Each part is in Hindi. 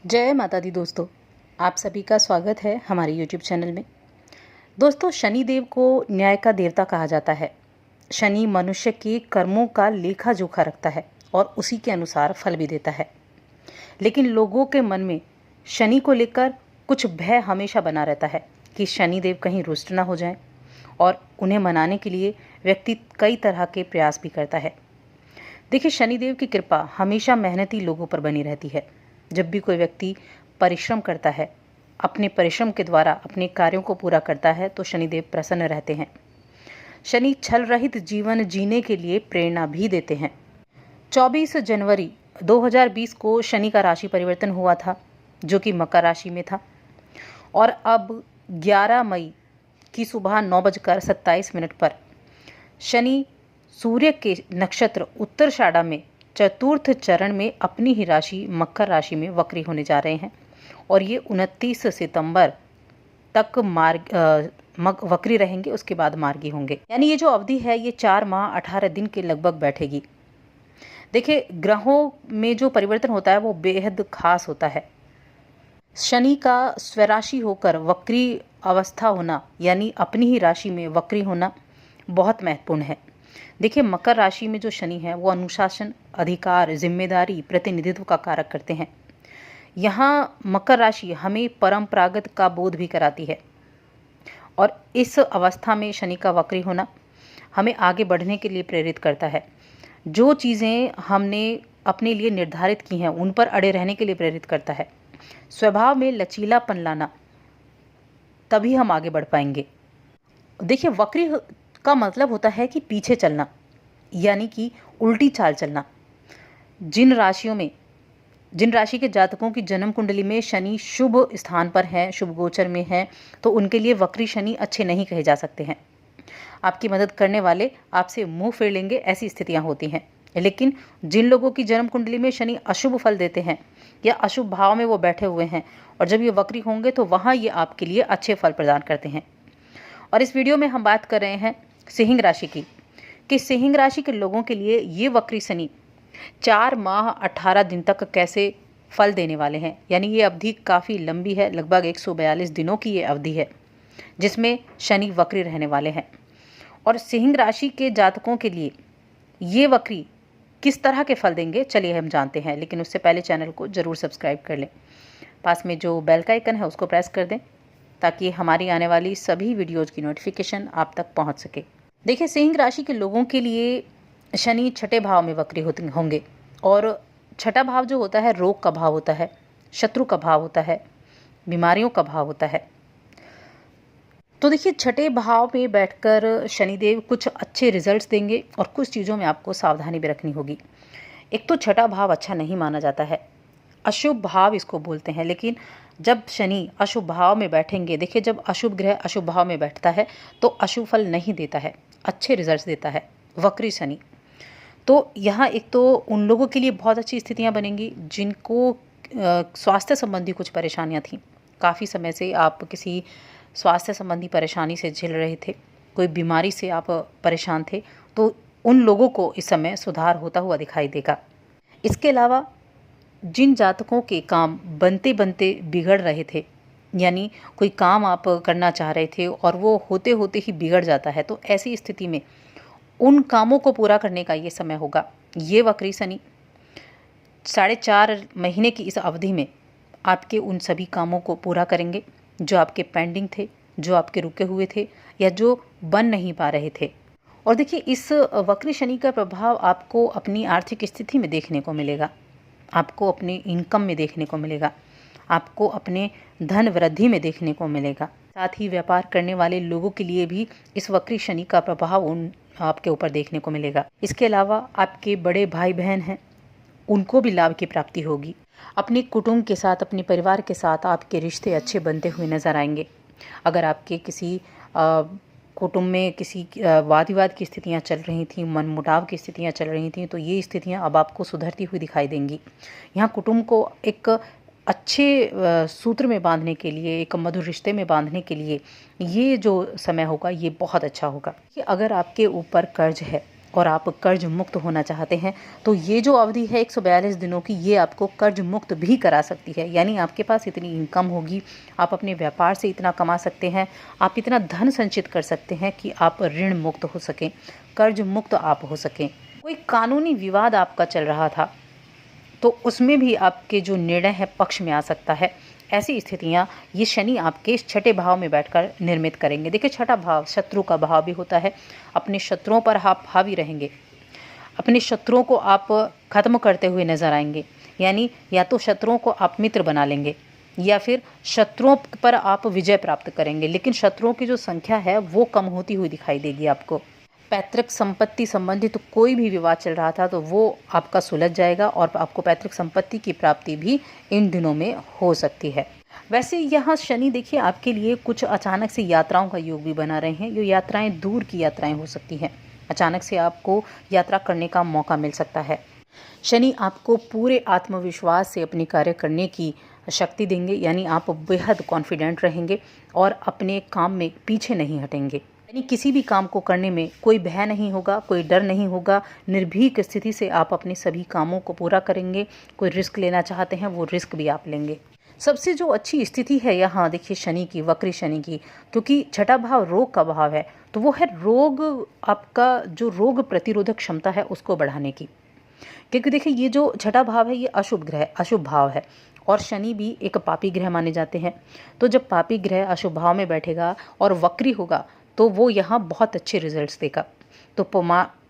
जय माता दी दोस्तों, आप सभी का स्वागत है हमारे YouTube चैनल में। दोस्तों, शनि देव को न्याय का देवता कहा जाता है। शनि मनुष्य के कर्मों का लेखा जोखा रखता है और उसी के अनुसार फल भी देता है। लेकिन लोगों के मन में शनि को लेकर कुछ भय हमेशा बना रहता है कि शनि देव कहीं रुष्ट ना हो जाएं, और उन्हें मनाने के लिए व्यक्ति कई तरह के प्रयास भी करता है। देखिए, शनिदेव की कृपा हमेशा मेहनती लोगों पर बनी रहती है। जब भी कोई व्यक्ति परिश्रम करता है, अपने परिश्रम के द्वारा अपने कार्यों को पूरा करता है, तो शनिदेव प्रसन्न रहते हैं। शनि छल रहित जीवन जीने के लिए प्रेरणा भी देते हैं। 24 जनवरी 2020 को शनि का राशि परिवर्तन हुआ था, जो कि मकर राशि में था, और अब 11 मई की सुबह 9:27 पर शनि सूर्य के नक्षत्र उत्तराषाढ़ा में चतुर्थ चरण में अपनी ही राशि मकर राशि में वक्री होने जा रहे हैं, और ये 29 सितंबर तक वक्री रहेंगे। उसके बाद मार्गी होंगे। यानी ये जो अवधि है ये 4 माह 18 दिन के लगभग बैठेगी। देखिए, ग्रहों में जो परिवर्तन होता है वो बेहद खास होता है। शनि का स्वराशि होकर वक्री अवस्था होना, यानी अपनी ही राशि में वक्री होना, बहुत महत्वपूर्ण है। देखिए, मकर राशि में जो शनि है वो अनुशासन, अधिकार, जिम्मेदारी, प्रतिनिधित्व का कारक करते हैं। यहाँ मकर राशि हमें परंपरागत का बोध भी कराती है, और इस अवस्था में शनि का वक्री होना हमें आगे बढ़ने के लिए प्रेरित करता है। जो चीज़ें हमने अपने लिए निर्धारित की हैं उन पर अड़े रहने के लिए प्रेरित करता है। स्वभाव में लचीलापन लाना, तभी हम आगे बढ़ पाएंगे। देखिए, वक्री का मतलब होता है कि पीछे चलना, यानी कि उल्टी चाल चलना। जिन राशि के जातकों की जन्म कुंडली में शनि शुभ स्थान पर है, शुभ गोचर में है, तो उनके लिए वक्री शनि अच्छे नहीं कहे जा सकते हैं। आपकी मदद करने वाले आपसे मुंह फेर लेंगे, ऐसी स्थितियां होती हैं। लेकिन जिन लोगों की जन्म कुंडली में शनि अशुभ फल देते हैं या अशुभ भाव में वो बैठे हुए हैं, और जब ये वक्री होंगे तो वहाँ ये आपके लिए अच्छे फल प्रदान करते हैं। और इस वीडियो में हम बात कर रहे हैं सिंह राशि की, कि सिंह राशि के लोगों के लिए ये वक्री शनि 4 माह 18 दिन तक कैसे फल देने वाले हैं। यानी ये अवधि काफ़ी लंबी है, लगभग 142 दिनों की ये अवधि है जिसमें शनि वक्री रहने वाले हैं। और सिंह राशि के जातकों के लिए ये वक्री किस तरह के फल देंगे, चलिए हम जानते हैं। लेकिन उससे पहले चैनल को ज़रूर सब्सक्राइब कर लें। पास में जो बेल का आइकन है उसको प्रेस कर दें, ताकि हमारी आने वाली सभी वीडियोज़ की नोटिफिकेशन आप तक पहुंच सके। देखिए, सिंह राशि के लोगों के लिए शनि छठे भाव में वक्री होंगे, और छठा भाव जो होता है रोग का भाव होता है, शत्रु का भाव होता है, बीमारियों का भाव होता है। तो देखिए, छठे भाव में बैठकर शनिदेव कुछ अच्छे रिजल्ट्स देंगे, और कुछ चीज़ों में आपको सावधानी भी रखनी होगी। एक तो छठा भाव अच्छा नहीं माना जाता है, अशुभ भाव इसको बोलते हैं। लेकिन जब शनि अशुभ भाव में बैठेंगे, देखिए, जब अशुभ ग्रह अशुभ भाव में बैठता है तो अशुभ फल नहीं देता है, अच्छे रिजल्ट्स देता है वक्री शनि। तो यहाँ एक तो उन लोगों के लिए बहुत अच्छी स्थितियाँ बनेंगी जिनको स्वास्थ्य संबंधी कुछ परेशानियाँ थीं। काफ़ी समय से आप किसी स्वास्थ्य संबंधी परेशानी से झेल रहे थे, कोई बीमारी से आप परेशान थे, तो उन लोगों को इस समय सुधार होता हुआ दिखाई देगा। इसके अलावा जिन जातकों के काम बनते बनते बिगड़ रहे थे, यानी कोई काम आप करना चाह रहे थे और वो होते होते ही बिगड़ जाता है, तो ऐसी स्थिति में उन कामों को पूरा करने का ये समय होगा। ये वक्री शनि 4.5 महीने की इस अवधि में आपके उन सभी कामों को पूरा करेंगे जो आपके पेंडिंग थे, जो आपके रुके हुए थे, या जो बन नहीं पा रहे थे। और देखिए, इस वक्री शनि का प्रभाव आपको अपनी आर्थिक स्थिति में देखने को मिलेगा, आपको अपनी इनकम में देखने को मिलेगा, आपको अपने धन वृद्धि में देखने को मिलेगा। साथ ही व्यापार करने वाले लोगों के लिए भी इस वक्री शनि का प्रभाव आपके ऊपर देखने को मिलेगा। इसके अलावा आपके बड़े भाई बहन हैं, उनको भी लाभ की प्राप्ति होगी। अपने कुटुंब के साथ, अपने परिवार के साथ आपके रिश्ते अच्छे बनते हुए नजर आएंगे। अगर आपके किसी कुटुंब में किसी वाद विवाद की स्थितियाँ चल रही थीं, मनमुटाव की स्थितियाँ चल रही थीं, तो ये स्थितियाँ अब आपको सुधरती हुई दिखाई देंगी। यहाँ कुटुंब को एक अच्छे सूत्र में बांधने के लिए, एक मधुर रिश्ते में बांधने के लिए ये जो समय होगा ये बहुत अच्छा होगा। कि अगर आपके ऊपर कर्ज है और आप कर्ज मुक्त होना चाहते हैं तो ये जो अवधि है 142 दिनों की, ये आपको कर्ज मुक्त भी करा सकती है। यानी आपके पास इतनी इनकम होगी, आप अपने व्यापार से इतना कमा सकते हैं, आप इतना धन संचित कर सकते हैं कि आप ऋण मुक्त हो सकें, कर्ज मुक्त आप हो सकें। कोई कानूनी विवाद आपका चल रहा था तो उसमें भी आपके जो निर्णय है पक्ष में आ सकता है। ऐसी स्थितियाँ ये शनि आपके इस छठे भाव में बैठकर निर्मित करेंगे। देखिए, छठा भाव शत्रु का भाव भी होता है। अपने शत्रुओं पर आप हावी रहेंगे, अपने शत्रुओं को आप खत्म करते हुए नजर आएंगे। यानी या तो शत्रुओं को आप मित्र बना लेंगे या फिर शत्रुओं पर आप विजय प्राप्त करेंगे, लेकिन शत्रुओं की जो संख्या है वो कम होती हुई दिखाई देगी आपको। पैतृक संपत्ति संबंधित तो कोई भी विवाद चल रहा था तो वो आपका सुलझ जाएगा और आपको पैतृक संपत्ति की प्राप्ति भी इन दिनों में हो सकती है। वैसे यहाँ शनि देखिए आपके लिए कुछ अचानक से यात्राओं का योग भी बना रहे हैं। ये यात्राएं दूर की यात्राएं हो सकती हैं। अचानक से आपको यात्रा करने का मौका मिल सकता है। शनि आपको पूरे आत्मविश्वास से अपने कार्य करने की शक्ति देंगे। यानी आप बेहद कॉन्फिडेंट रहेंगे और अपने काम में पीछे नहीं हटेंगे। यानी किसी भी काम को करने में कोई भय नहीं होगा, कोई डर नहीं होगा। निर्भीक स्थिति से आप अपने सभी कामों को पूरा करेंगे। कोई रिस्क लेना चाहते हैं वो रिस्क भी आप लेंगे। सबसे जो अच्छी स्थिति है यहाँ देखिए शनि की, वक्री शनि की, क्योंकि छठा भाव रोग का भाव है तो वो है रोग, आपका जो रोग प्रतिरोधक क्षमता है उसको बढ़ाने की। क्योंकि देखिए ये जो छठा भाव है ये अशुभ ग्रह, अशुभ भाव है और शनि भी एक पापी ग्रह माने जाते हैं। तो जब पापी ग्रह अशुभ भाव में बैठेगा और वक्री होगा तो वो यहाँ बहुत अच्छे रिजल्ट्स देगा। तो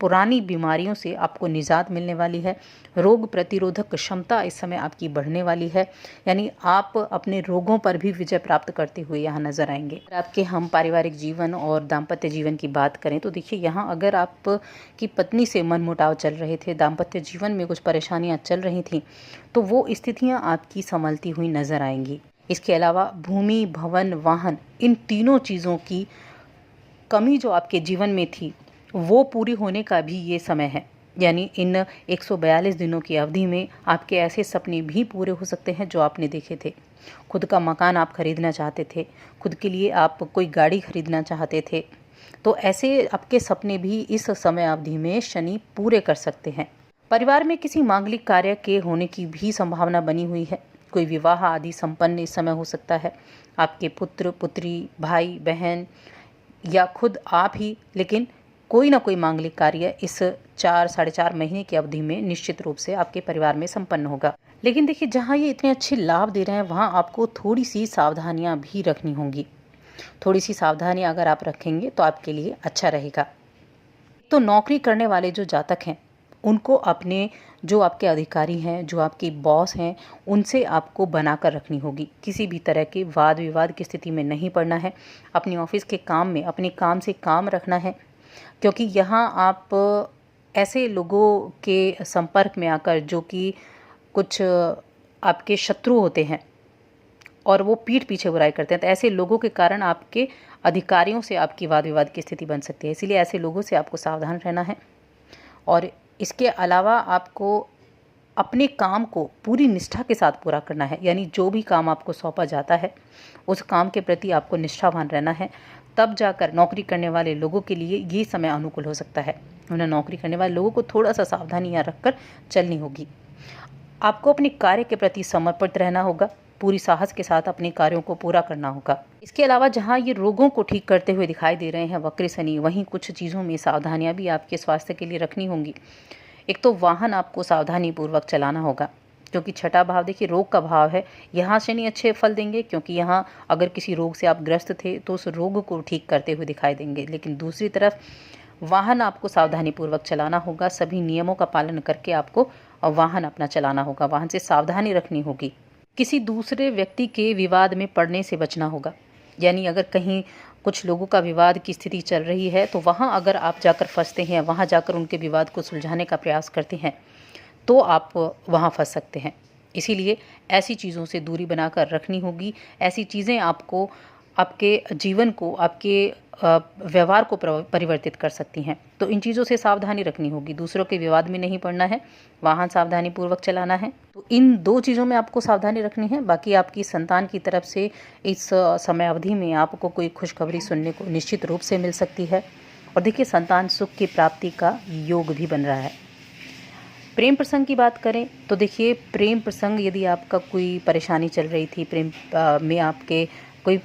पुरानी बीमारियों से आपको निजात मिलने वाली है। रोग प्रतिरोधक क्षमता इस समय आपकी बढ़ने वाली है। यानी आप अपने रोगों पर भी विजय प्राप्त करते हुए यहाँ नजर आएंगे। अगर आपके हम पारिवारिक जीवन और दाम्पत्य जीवन की बात करें तो देखिए यहाँ अगर आपकी पत्नी से मनमुटाव चल रहे थे, दाम्पत्य जीवन में कुछ परेशानियाँ चल रही थी तो वो स्थितियाँ आपकी संभलती हुई नजर आएंगी। इसके अलावा भूमि, भवन, वाहन, इन तीनों चीज़ों की कमी जो आपके जीवन में थी वो पूरी होने का भी ये समय है। यानी इन 142 दिनों की अवधि में आपके ऐसे सपने भी पूरे हो सकते हैं जो आपने देखे थे। खुद का मकान आप खरीदना चाहते थे, खुद के लिए आप कोई गाड़ी खरीदना चाहते थे, तो ऐसे आपके सपने भी इस समय अवधि में शनि पूरे कर सकते हैं। परिवार में किसी मांगलिक कार्य के होने की भी संभावना बनी हुई है। कोई विवाह आदि संपन्न इस समय हो सकता है। आपके पुत्र, पुत्री, भाई, बहन या खुद आप ही, लेकिन कोई ना कोई मांगलिक कार्य इस 4-4.5 महीने की अवधि में निश्चित रूप से आपके परिवार में संपन्न होगा। लेकिन देखिए जहाँ ये इतने अच्छे लाभ दे रहे हैं वहाँ आपको थोड़ी सी सावधानियाँ भी रखनी होंगी। थोड़ी सी सावधानियाँ अगर आप रखेंगे तो आपके लिए अच्छा रहेगा। तो नौकरी करने वाले जो जातक हैं उनको अपने जो आपके अधिकारी हैं, जो आपके बॉस हैं, उनसे आपको बनाकर रखनी होगी। किसी भी तरह के वाद विवाद की स्थिति में नहीं पड़ना है। अपने ऑफिस के काम में अपने काम से काम रखना है, क्योंकि यहाँ आप ऐसे लोगों के संपर्क में आकर जो कि कुछ आपके शत्रु होते हैं और वो पीठ पीछे बुराई करते हैं, तो ऐसे लोगों के कारण आपके अधिकारियों से आपकी वाद विवाद की स्थिति बन सकती है। इसीलिए ऐसे लोगों से आपको सावधान रहना है। और इसके अलावा आपको अपने काम को पूरी निष्ठा के साथ पूरा करना है। यानी जो भी काम आपको सौंपा जाता है उस काम के प्रति आपको निष्ठावान रहना है। तब जाकर नौकरी करने वाले लोगों के लिए ये समय अनुकूल हो सकता है। उन्हें नौकरी करने वाले लोगों को थोड़ा सा सावधानियाँ रखकर चलनी होगी। आपको अपने कार्य के प्रति समर्पित रहना होगा, पूरी साहस के साथ अपने कार्यों को पूरा करना होगा। इसके अलावा जहाँ ये रोगों को ठीक करते हुए दिखाई दे रहे हैं वक्र शनि, वहीं कुछ चीज़ों में सावधानियाँ भी आपके स्वास्थ्य के लिए रखनी होंगी। एक तो वाहन आपको सावधानी पूर्वक चलाना होगा, क्योंकि छठा भाव देखिए रोग का भाव है। यहाँ शनि अच्छे फल देंगे, क्योंकि यहाँ अगर किसी रोग से आप ग्रस्त थे तो उस रोग को ठीक करते हुए दिखाई देंगे। लेकिन दूसरी तरफ वाहन आपको सावधानी पूर्वक चलाना होगा। सभी नियमों का पालन करके आपको वाहन अपना चलाना होगा। वाहन से सावधानी रखनी होगी। किसी दूसरे व्यक्ति के विवाद में पड़ने से बचना होगा। यानी अगर कहीं कुछ लोगों का विवाद की स्थिति चल रही है तो वहाँ अगर आप जाकर फंसते हैं, वहाँ जाकर उनके विवाद को सुलझाने का प्रयास करते हैं तो आप वहाँ फंस सकते हैं। इसीलिए ऐसी चीज़ों से दूरी बनाकर रखनी होगी। ऐसी चीज़ें आपको आपके जीवन को, आपके व्यवहार को परिवर्तित कर सकती हैं। तो इन चीज़ों से सावधानी रखनी होगी। दूसरों के विवाद में नहीं पड़ना है, वाहन सावधानी पूर्वक चलाना है। तो इन दो चीज़ों में आपको सावधानी रखनी है। बाकी आपकी संतान की तरफ से इस समय अवधि में आपको कोई खुशखबरी सुनने को निश्चित रूप से मिल सकती है। और देखिए संतान सुख की प्राप्ति का योग भी बन रहा है। प्रेम प्रसंग की बात करें तो देखिए प्रेम प्रसंग, यदि आपका कोई परेशानी चल रही थी प्रेम में, आपके कोई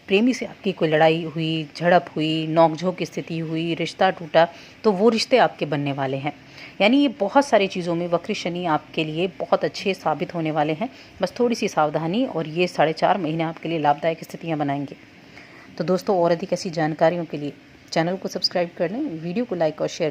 प्रेमी से आपकी कोई लड़ाई हुई, झड़प हुई, नोक-झोंक की स्थिति हुई, रिश्ता टूटा, तो वो रिश्ते आपके बनने वाले हैं। यानी ये बहुत सारी चीज़ों में वक्र शनि आपके लिए बहुत अच्छे साबित होने वाले हैं। बस थोड़ी-सी सावधानी और ये 4.5 महीने आपके लिए लाभदायक स्थितियाँ बनाएँगे। तो दोस्तों और अधिक ऐसी जानकारियों के लिए चैनल को सब्सक्राइब कर लें, वीडियो को लाइक और शेयर